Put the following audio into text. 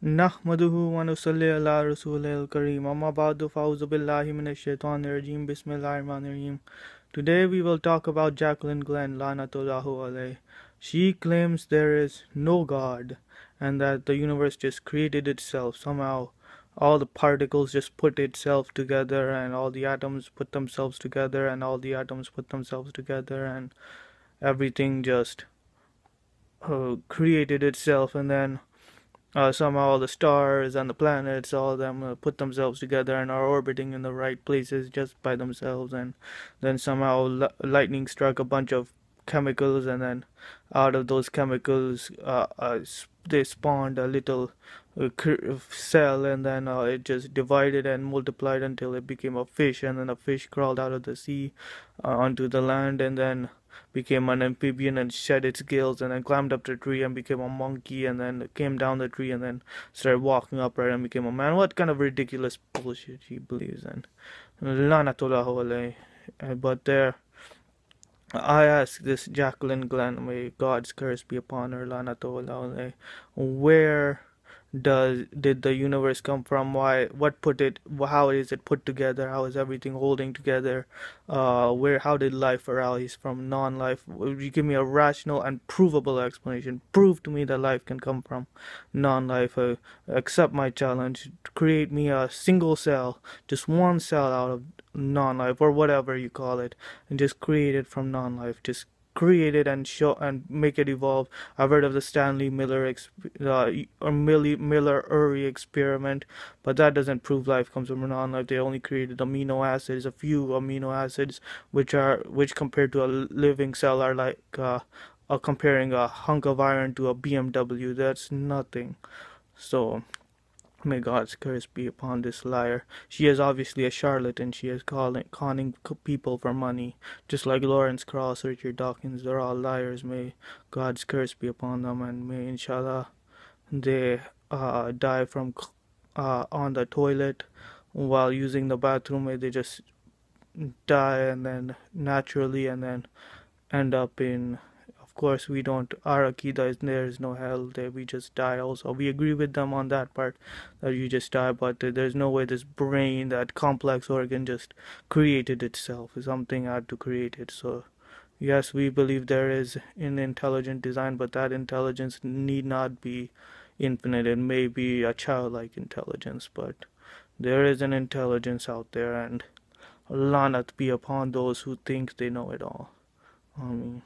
नहमदुहु व नुसल्ली अला रसूलिल करीम अम्मा बa'du fa'ऊज़ु बिल्लाहि मिनश शैतानिर रजीम बिस्मिल्लाहिर रहमानिर रहीम. Today we will talk about Jaclyn Glenn lanatullahu alayh. She claims there is no God and that the universe just created itself somehow. All the particles just put itself together, and all the atoms put themselves together, and all the atoms put themselves together, and everything just created itself, and then somehow all the stars and the planets, all of them put themselves together and are orbiting in the right places just by themselves. And then somehow lightning struck a bunch of chemicals, and then out of those chemicals, they spawned a little cell, and then it just divided and multiplied until it became a fish, and then a fish crawled out of the sea onto the land, and then became an amphibian and shed its gills, and then climbed up the tree and became a monkey, and then came down the tree and then started walking upright and became a man. What kind of ridiculous bullshit he believes in. Lanatullahu alayh. But there, I ask this Jaclyn Glenn, may God's curse be upon her, lanatullahu alayh, where did the universe come from? What put it, how is it put together? How is everything holding together? How did life arise from non-life? You give me a rational and provable explanation. Prove to me that life can come from non-life. Accept my challenge. Create me a single cell, just one cell out of non-life, or whatever you call it, and just create it from non-life. Just create it and show and make it evolve. I've heard of the Stanley Miller or Miller-Urey experiment, but that doesn't prove life comes from non-life. They only created amino acids, a few amino acids, which compared to a living cell are like comparing a hunk of iron to a BMW. That's nothing. So may God's curse be upon this liar. She is obviously a charlatan. She is conning people for money. Just like Lawrence Cross, Richard Dawkins, they're all liars. May God's curse be upon them, and may inshallah they die from on the toilet while using the bathroom. May they just die and then naturally, and then end up in, of course we don't, our akida is there is no hell, there we just die. Also we agree with them on that part, that you just die, but there's no way this brain, that complex organ, just created itself. Something had to create it. So yes, we believe there is an intelligent design, but that intelligence need not be infinite. It may be a childlike intelligence, but there is an intelligence out there, and lanat be upon those who think they know it all. I mean